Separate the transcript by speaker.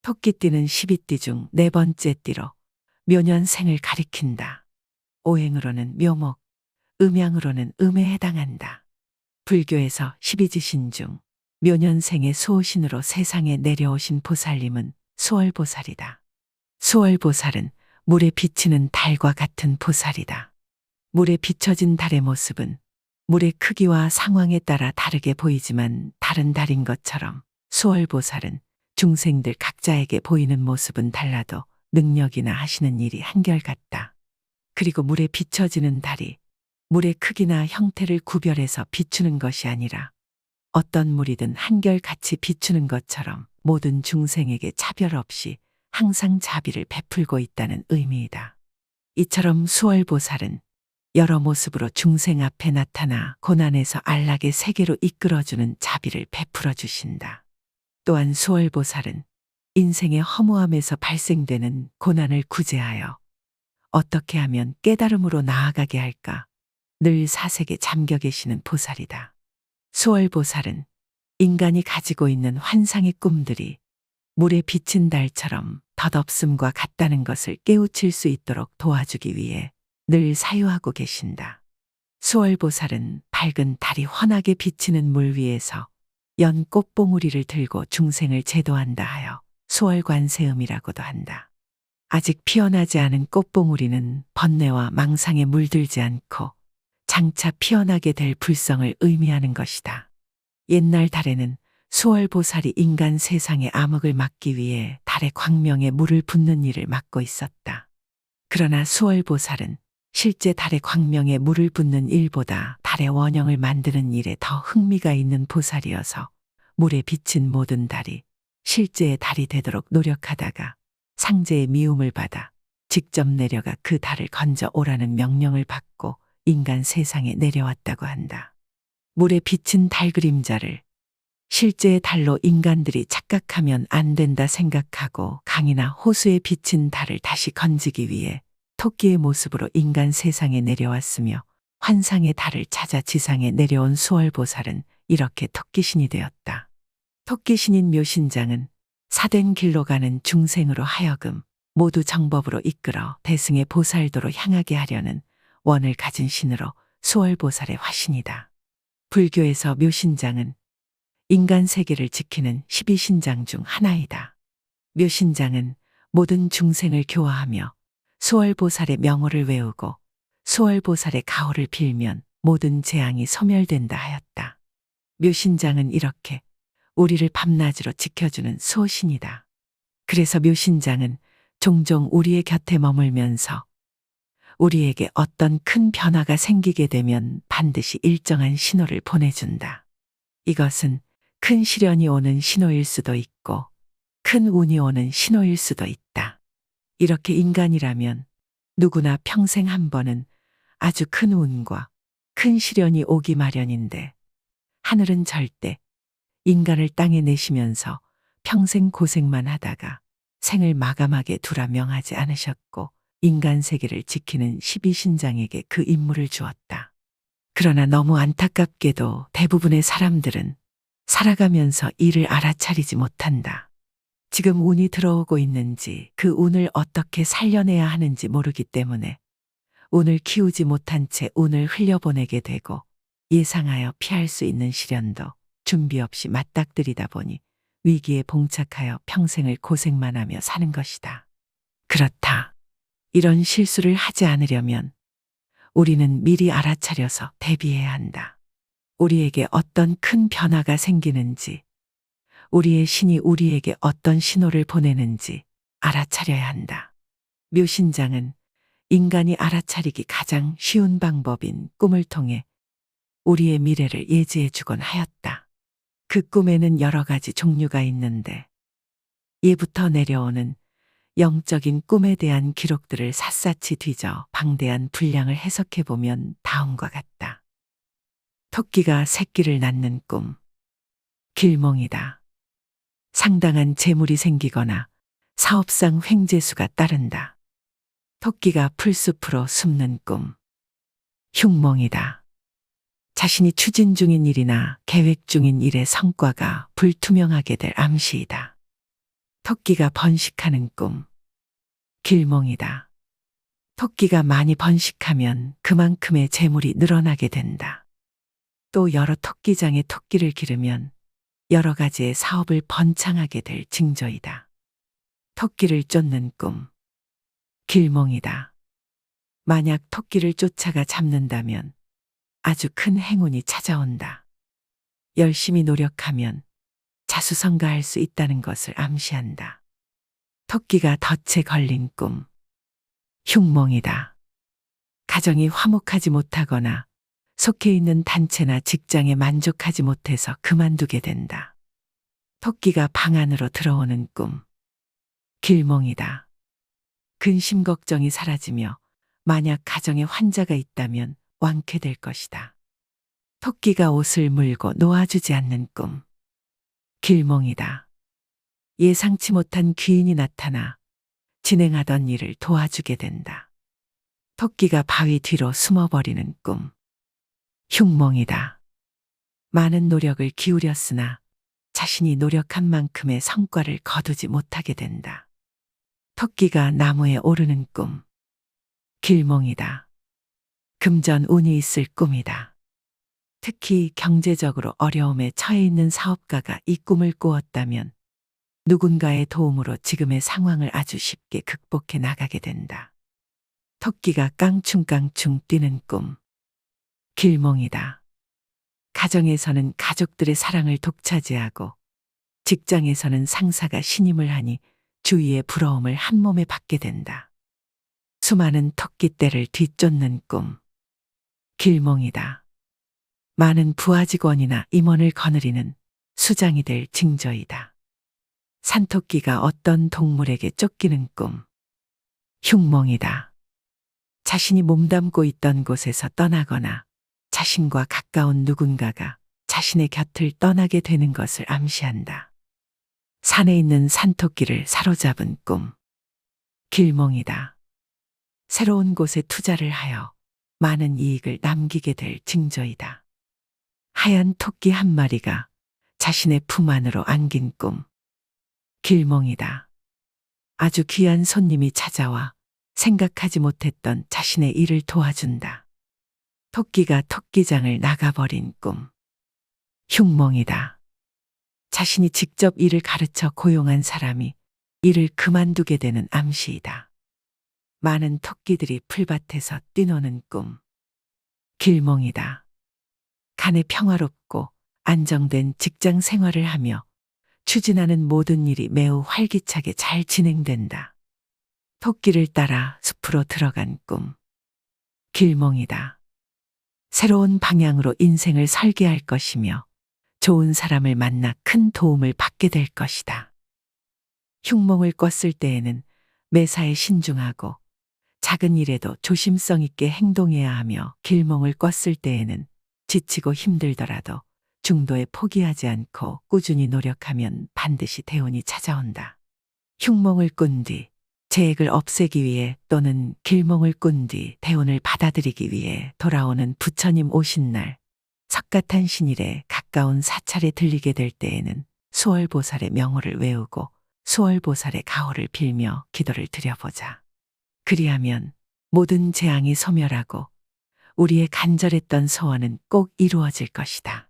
Speaker 1: 토끼띠는 12띠 중 네 번째 띠로 묘년생을 가리킨다. 오행으로는 묘목, 음양으로는 음에 해당한다. 불교에서 12지신 중 묘년생의 수호신으로 세상에 내려오신 보살님은 수월보살이다. 수월보살은 물에 비치는 달과 같은 보살이다. 물에 비춰진 달의 모습은 물의 크기와 상황에 따라 다르게 보이지만 다른 달인 것처럼 수월보살은 중생들 각자에게 보이는 모습은 달라도 능력이나 하시는 일이 한결같다. 그리고 물에 비춰지는 달이 물의 크기나 형태를 구별해서 비추는 것이 아니라 어떤 물이든 한결같이 비추는 것처럼 모든 중생에게 차별 없이 항상 자비를 베풀고 있다는 의미이다. 이처럼 수월보살은 여러 모습으로 중생 앞에 나타나 고난에서 안락의 세계로 이끌어주는 자비를 베풀어 주신다. 또한 수월보살은 인생의 허무함에서 발생되는 고난을 구제하여 어떻게 하면 깨달음으로 나아가게 할까 늘 사색에 잠겨 계시는 보살이다. 수월보살은 인간이 가지고 있는 환상의 꿈들이 물에 비친 달처럼 덧없음과 같다는 것을 깨우칠 수 있도록 도와주기 위해 늘 사유하고 계신다. 수월보살은 밝은 달이 환하게 비치는 물 위에서 연 꽃봉우리를 들고 중생을 제도한다 하여 수월관세음이라고도 한다. 아직 피어나지 않은 꽃봉우리는 번뇌와 망상에 물들지 않고 장차 피어나게 될 불성을 의미하는 것이다. 옛날 달에는 수월보살이 인간 세상의 암흑을 막기 위해 달의 광명에 물을 붓는 일을 맡고 있었다. 그러나 수월보살은 실제 달의 광명에 물을 붓는 일보다 달의 원형을 만드는 일에 더 흥미가 있는 보살이어서 물에 비친 모든 달이 실제의 달이 되도록 노력하다가 상제의 미움을 받아 직접 내려가 그 달을 건져 오라는 명령을 받고 인간 세상에 내려왔다고 한다. 물에 비친 달 그림자를 실제의 달로 인간들이 착각하면 안 된다 생각하고 강이나 호수에 비친 달을 다시 건지기 위해 토끼의 모습으로 인간 세상에 내려왔으며 환상의 달을 찾아 지상에 내려온 수월보살은 이렇게 토끼신이 되었다. 토끼신인 묘신장은 사된 길로 가는 중생으로 하여금 모두 정법으로 이끌어 대승의 보살도로 향하게 하려는 원을 가진 신으로 수월보살의 화신이다. 불교에서 묘신장은 인간 세계를 지키는 12신장 중 하나이다. 묘신장은 모든 중생을 교화하며 수월보살의 명호를 외우고 수월보살의 가호를 빌면 모든 재앙이 소멸된다 하였다. 묘신장은 이렇게 우리를 밤낮으로 지켜주는 수호신이다. 그래서 묘신장은 종종 우리의 곁에 머물면서 우리에게 어떤 큰 변화가 생기게 되면 반드시 일정한 신호를 보내준다. 이것은 큰 시련이 오는 신호일 수도 있고 큰 운이 오는 신호일 수도 있다. 이렇게 인간이라면 누구나 평생 한 번은 아주 큰 운과 큰 시련이 오기 마련인데 하늘은 절대 인간을 땅에 내시면서 평생 고생만 하다가 생을 마감하게 두라 명하지 않으셨고 인간 세계를 지키는 12신장에게 그 임무를 주었다. 그러나 너무 안타깝게도 대부분의 사람들은 살아가면서 이를 알아차리지 못한다. 지금 운이 들어오고 있는지 그 운을 어떻게 살려내야 하는지 모르기 때문에 운을 키우지 못한 채 운을 흘려보내게 되고 예상하여 피할 수 있는 시련도 준비 없이 맞닥뜨리다 보니 위기에 봉착하여 평생을 고생만 하며 사는 것이다. 그렇다. 이런 실수를 하지 않으려면 우리는 미리 알아차려서 대비해야 한다. 우리에게 어떤 큰 변화가 생기는지, 우리의 신이 우리에게 어떤 신호를 보내는지 알아차려야 한다. 묘신장은 인간이 알아차리기 가장 쉬운 방법인 꿈을 통해 우리의 미래를 예지해 주곤 하였다. 그 꿈에는 여러 가지 종류가 있는데 예부터 내려오는 영적인 꿈에 대한 기록들을 샅샅이 뒤져 방대한 분량을 해석해 보면 다음과 같다. 토끼가 새끼를 낳는 꿈. 길몽이다. 상당한 재물이 생기거나 사업상 횡재수가 따른다. 토끼가 풀숲으로 숨는 꿈. 흉몽이다. 자신이 추진 중인 일이나 계획 중인 일의 성과가 불투명하게 될 암시이다. 토끼가 번식하는 꿈. 길몽이다. 토끼가 많이 번식하면 그만큼의 재물이 늘어나게 된다. 또 여러 토끼장에 토끼를 기르면 여러 가지의 사업을 번창하게 될 징조이다. 토끼를 쫓는 꿈. 길몽이다. 만약 토끼를 쫓아가 잡는다면 아주 큰 행운이 찾아온다. 열심히 노력하면 자수성가할 수 있다는 것을 암시한다. 토끼가 덫에 걸린 꿈. 흉몽이다. 가정이 화목하지 못하거나 속해 있는 단체나 직장에 만족하지 못해서 그만두게 된다. 토끼가 방 안으로 들어오는 꿈. 길몽이다. 근심 걱정이 사라지며 만약 가정에 환자가 있다면 완쾌될 것이다. 토끼가 옷을 물고 놓아주지 않는 꿈. 길몽이다. 예상치 못한 귀인이 나타나 진행하던 일을 도와주게 된다. 토끼가 바위 뒤로 숨어버리는 꿈. 흉몽이다. 많은 노력을 기울였으나 자신이 노력한 만큼의 성과를 거두지 못하게 된다. 토끼가 나무에 오르는 꿈. 길몽이다. 금전 운이 있을 꿈이다. 특히 경제적으로 어려움에 처해 있는 사업가가 이 꿈을 꾸었다면 누군가의 도움으로 지금의 상황을 아주 쉽게 극복해 나가게 된다. 토끼가 깡충깡충 뛰는 꿈. 길몽이다. 가정에서는 가족들의 사랑을 독차지하고 직장에서는 상사가 신임을 하니 주위의 부러움을 한 몸에 받게 된다. 수많은 토끼떼를 뒤쫓는 꿈. 길몽이다. 많은 부하 직원이나 임원을 거느리는 수장이 될 징조이다. 산토끼가 어떤 동물에게 쫓기는 꿈. 흉몽이다. 자신이 몸담고 있던 곳에서 떠나거나 자신과 가까운 누군가가 자신의 곁을 떠나게 되는 것을 암시한다. 산에 있는 산토끼를 사로잡은 꿈. 길몽이다. 새로운 곳에 투자를 하여 많은 이익을 남기게 될 징조이다. 하얀 토끼 한 마리가 자신의 품 안으로 안긴 꿈. 길몽이다. 아주 귀한 손님이 찾아와 생각하지 못했던 자신의 일을 도와준다. 토끼가 토끼장을 나가버린 꿈. 흉몽이다. 자신이 직접 일을 가르쳐 고용한 사람이 일을 그만두게 되는 암시이다. 많은 토끼들이 풀밭에서 뛰노는 꿈. 길몽이다. 간에 평화롭고 안정된 직장 생활을 하며 추진하는 모든 일이 매우 활기차게 잘 진행된다. 토끼를 따라 숲으로 들어간 꿈. 길몽이다. 새로운 방향으로 인생을 설계할 것이며 좋은 사람을 만나 큰 도움을 받게 될 것이다. 흉몽을 꿨을 때에는 매사에 신중하고 작은 일에도 조심성 있게 행동해야 하며 길몽을 꿨을 때에는 지치고 힘들더라도 중도에 포기하지 않고 꾸준히 노력하면 반드시 대운이 찾아온다. 흉몽을 꾼 뒤 재액을 없애기 위해 또는 길몽을 꾼 뒤 대운을 받아들이기 위해 돌아오는 부처님 오신 날 석가탄신일에 가까운 사찰에 들리게 될 때에는 수월보살의 명호를 외우고 수월보살의 가호를 빌며 기도를 드려보자. 그리하면 모든 재앙이 소멸하고 우리의 간절했던 소원은 꼭 이루어질 것이다.